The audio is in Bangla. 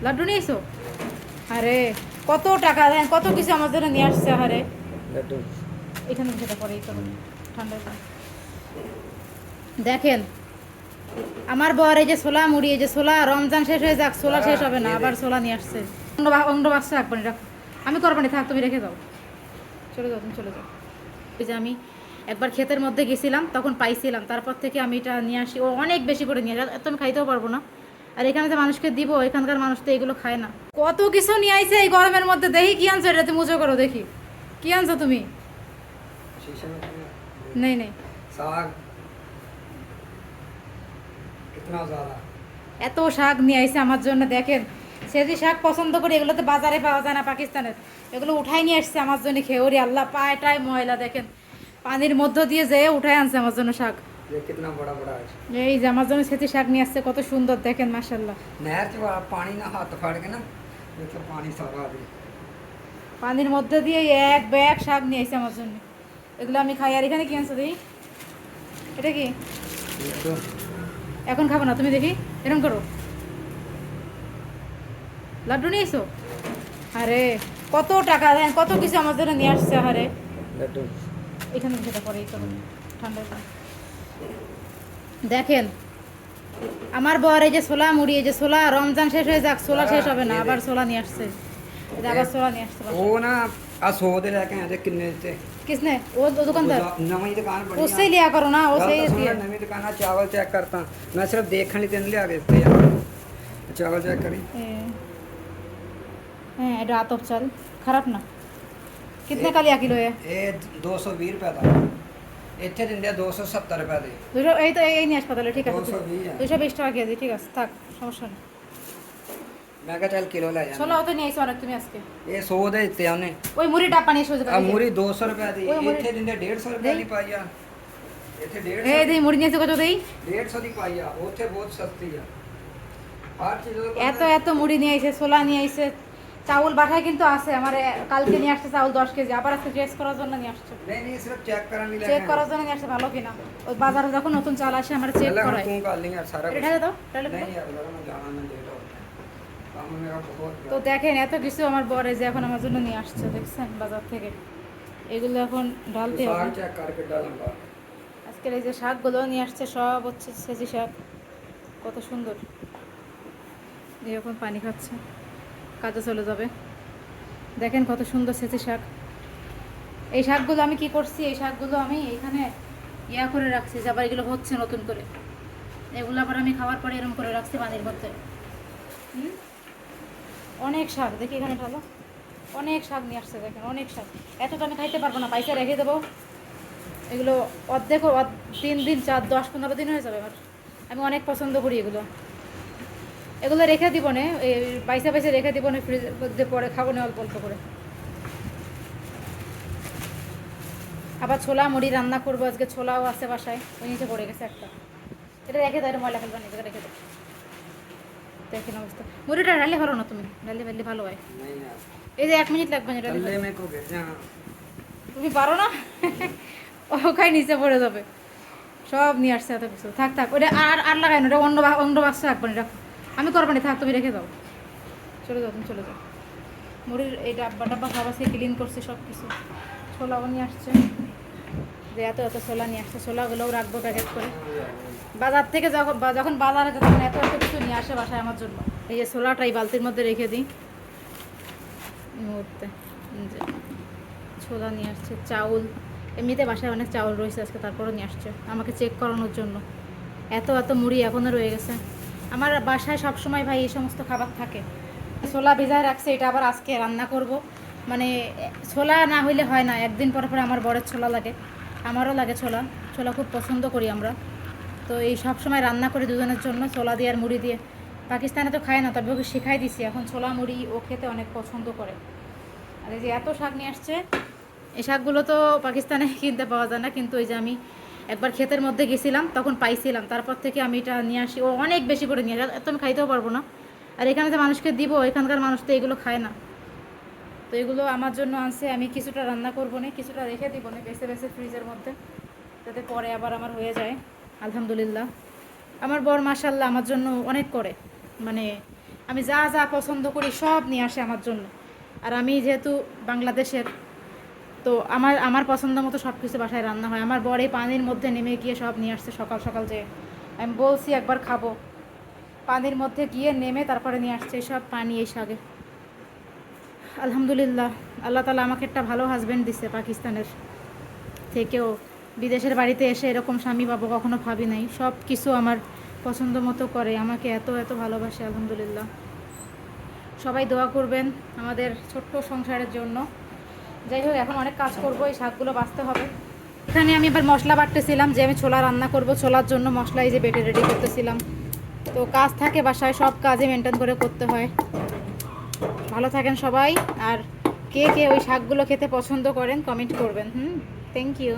লাড্ডু নিয়ে এসো। আরে কত টাকা দেন, কত কিছু আমার জন্য নিয়ে আসছে। আরে লাড্ডু। এখানে সেটা পরেই করো, ঠান্ডা করে। দেখেন আমার বর এই যে ছোলা মুড়ি, এই যে ছোলা, রমজান শেষ হয়ে যাক, ছোলা শেষ হবে না, আবার ছোলা নিয়ে আসছে। অন্য বাক্স রাখবেন, রাখো। আমি করবো না, থাক, তুমি রেখে দাও। চলে যাও, তুমি চলে যাও। এই যে আমি একবার ক্ষেতের মধ্যে গেছিলাম, তখন পাইছিলাম, তারপর থেকে আমি এটা নিয়ে আসি। ও অনেক বেশি করে নিয়ে আসে, এত আমি খাইতেও পারবো না। আর এখানে যে মানুষকে দিব, এখানকার মানুষ তো এগুলো খায় না। কত কিছু নিয়ে আইছে এই গরমের মধ্যে। দেখি কি আনছো, এটা তুমি মুজো করো, দেখি কি আনছো তুমি। शीशे में নেই নেই, साग कितना ज्यादा। এত শাক নিয়ে আইছে আমার জন্য। দেখেন সে যে শাক পছন্দ করি, এগুলো তো বাজারে পাওয়া যায় না পাকিস্তানের। এগুলো উঠাই নিয়ে আসছে আমার জন্য, খেয়ে ওরে আল্লাহ, পায়টায় ময়লা। দেখেন পানির মধ্য দিয়ে যেয়ে উঠাই আনছে আমার জন্য শাক। ये कितना बड़ा बड़ा है। এই যে আমার জন্য সেচি শাক নিয়ে আসছে, কত সুন্দর দেখেন, মাশাল্লাহ। नहर से बड़ा पानी ना हाथ फाड़ के ना, देखो पानी सारा आ गया। পানির মধ্যে দিয়ে এক ব্যাগ শাক নিয়ে আসছে আমার জন্য। এগুলো আমি খাই। আর এখানে কি আনছো দেখি, এটা কি? ये तो এখন খাবো না, তুমি দেখি এরকম করো। লাড্ডু নিয়ে এসো। আরে কত টাকা দেন, কত কিছু আমার জন্য নিয়ে আসছে। আরে लड्डू। এখানে সেটা পরেই করো, ঠান্ডা করে। দেখেন আমার বর এই যে ছোলা মুড়ি, এই যে ছোলা, রমজান শেষ হয়ে যাক, ছোলা শেষ হবে না, আবার ছোলা নিয়ে আসছে। এই যে আবার ছোলা নিয়ে আসছে বাসায়। वो ना सौ दे लेके आए थे किन्ने से। किसने? वो दुकानदार। नवी दुकान बड़ी उससे ही लिया करो ना, वो सही गल तो दिया। सुन, नवी दुकान है, चावल चेक करता। मैं सिर्फ देखने लिए तेन लिया के थे यार। चावल चेक करी। হ্যাঁ, এটা আতপ চাল, খারাপ না। कितने का लिया किलो है? ये 220 रुपए था। इतने दिन दे 270 रुपए दे। দুশো, এই তো এই নিয়ে হাসপাতালে, ঠিক আছে। 220 220 টাকা কেজি, ঠিক আছে, থাক, সমস্যা নেই। मैं कहा चल किलो ले ছোলা जाना। হতে নিয়ে এসো অনেক তুমি আজকে। ये 100 दे दिते हमने। ওই মুড়ি ডাব্বা নিয়ে এসো। अब मूरी 200 रुपए दी। ओए मूरी- इतने दिन दे 150 रुपए नहीं। दी पाई आ। इतने এই 150 দিই মুড়ি নিয়ে এসো কত দেই। 150 दी पाई आ। ओथे बहुत सस्ती है। हर चीज এত এত মুড়ি নিয়ে আইছে, ছোলা নিয়ে আইছে। চাউল বাসায় কিন্তু আছে আমার, কালকে নিয়ে আসছে চাউল 10 কেজি, আবার আজকে টেস্ট করার জন্য নিয়ে আসছে। नहीं नहीं सिर्फ चेक करने भी চেক করার জন্য নিয়ে আসছে ভালো কিনা। ওই বাজারে যখন নতুন চাল আসে আমার চেক করায়। तू कर लेंगे सारा এটা कुछ। ঢেলে দাও, ঢেলে দাও। नहीं यार जरा मैं जाना मैं लेट हो गया। काम मेरा बहुत তো দেখেন এত কিছু আমার বরে যে এখন আমার জন্য নিয়ে আসছে, দেখছেন বাজার থেকে। এগুলো এখন ঢালতে হবে। साग चेक करके डालूंगा। আজকের এই যে শাকগুলো নিয়ে আসছে, সব হচ্ছে সেচি শাক, কত সুন্দর। এই এখন পানি খাচ্ছে, কাজে চলে যাবে। দেখেন কত সুন্দর সেচি শাক। এই শাকগুলো আমি কি করছি, এই শাকগুলো আমি এখানে ইয়া করে রাখছি, যে আবার এগুলো হচ্ছে নতুন করে। এগুলো আবার আমি খাওয়ার পরে এরকম করে রাখছি পানির মধ্যে। হুম, অনেক শাক, দেখি এখানে ঢালো। অনেক শাক নিয়ে আসছে, দেখেন অনেক শাক। এত তো আমি খাইতে পারবো না, পয়সা রেখে দেবো। এগুলো অর্ধেক 3 দিন 4 10 15 দিন হয়ে যাবে আমার। আমি অনেক পছন্দ করি এগুলো। এগুলো রেখে দিব না, এই পয়সা পয়সা রেখে দিব না, ফ্রিজের মধ্যে পরে খাবো না অল্প অল্প করে। আবার ছোলা মুড়ি রান্না করবো আজকে, ছোলাও আছে বাসায়, ওই নিচে পড়ে গেছে একটা। এটা রেখে দাও, এটা ময়লা ফেলবা না, এটা রেখে দাও। দেখেন অবস্থা। মুড়িটা ডালে ভালো না, তুমি ডালে ফেললে ভালো হয়। नहीं यार এই যে 1 মিনিট লাগবে না ডালে। चले में को गिर जा। তুমি পারো না। ওখানে নিচে পড়ে যাবে। সব নিয়ে আসছে এত কিছু, থাক থাক, ওটা আর আর লাগাই না, ওটা অন্য বাক্স রাখবেন, রাখো। আমি করবো না, থাক, তুমি রেখে দাও। চলে যাও, তুমি চলে যাও। মুড়ির এই ডাব্বা ডাব্বা সব আজকে ক্লিন করছি সব কিছু। ছোলাও নিয়ে আসছে, যে এত এত ছোলা নিয়ে আসছে, ছোলাগুলোও রাখবো প্যাকেট করে। বাজার থেকে যখন বাজারে যায় তখন এত এত কিছু নিয়ে আসে বাসায় আমার জন্য। এই যে ছোলাটা এই বালতির মধ্যে রেখে দিই এই মুহূর্তে। এই যে ছোলা নিয়ে আসছে, চাউল, এমনিতে বাসায় অনেক চাউল রয়েছে আজকে, তারপরও নিয়ে আসছে আমাকে চেক করানোর জন্য। এত এত মুড়ি এখনও রয়ে গেছে আমার বাসায়। সব সময় ভাই এই সমস্ত খাবার থাকে। ছোলা ভিজায় রাখছে, এটা আবার আজকে রান্না করব। মানে ছোলা না হইলে হয় না, একদিন পর পর আমার বরের ছোলা লাগে, আমারও লাগে ছোলা। ছোলা খুব পছন্দ করি আমরা। তো এই সব সময় রান্না করি দুজনের জন্য, ছোলা দিয়ে আর মুড়ি দিয়ে। পাকিস্তানে তো খায় না, তবে ওকে শেখাই দিছি এখন ছোলা মুড়ি ও খেতে অনেক পছন্দ করে। আর এই যে এত শাক নিয়ে আসছে, এই শাকগুলো তো পাকিস্তানে কিনতে পাওয়া যায় না, কিন্তু ওই যে আমি একবার ক্ষেতের মধ্যে গেছিলাম, তখন পাইছিলাম, তারপর থেকে আমি এটা নিয়ে আসি। ও অনেক বেশি করে নিয়ে আসে, এত আমি খাইতেও পারবো না। আর এখানে যে মানুষকে দিব, এখানকার মানুষ তো এগুলো খায় না। তো এগুলো আমার জন্য আনছে, আমি কিছুটা রান্না করবো না, কিছুটা রেখে দিব না বেছে বেছে ফ্রিজের মধ্যে, যাতে পরে আবার আমার হয়ে যায়। আলহামদুলিল্লাহ আমার বর মাশাল্লাহ আমার জন্য অনেক করে, মানে আমি যা যা পছন্দ করি সব নিয়ে আসে আমার জন্য। আর আমি যেহেতু বাংলাদেশের, তো আমার আমার পছন্দ মতো সব কিছু বাসায় রান্না হয়। আমার বর এই পানির মধ্যে নেমে গিয়ে সব নিয়ে আসছে সকাল সকাল, যে আমি বলছি একবার খাবো, পানির মধ্যে গিয়ে নেমে তারপরে নিয়ে আসছে সব পানি এই শাকে। আলহামদুলিল্লাহ, আল্লাহ তাআলা আমাকে একটা ভালো হাজব্যান্ড দিছে। পাকিস্তানের থেকেও বিদেশের বাড়িতে এসে এরকম স্বামী পাবো কখনো ভাবি নাই। সব কিছু আমার পছন্দ মতো করে, আমাকে এত এত ভালোবাসে। আলহামদুলিল্লাহ, সবাই দোয়া করবেন আমাদের ছোট্ট সংসারের জন্য। যাই হোক, এখন অনেক কাজ করবো, এই শাকগুলো বাছতে হবে। এখানে আমি এবার মশলা বাটতেছিলাম, যে আমি ছোলা রান্না করব, ছোলার জন্য মশলা এই যে বেটে রেডি করতেছিলাম। তো কাজ থাকে বাসায়, সব কাজে মেনটেন করে করতে হয়। ভালো থাকেন সবাই, আর কে কে ওই শাকগুলো খেতে পছন্দ করেন কমেন্ট করবেন। Thank you.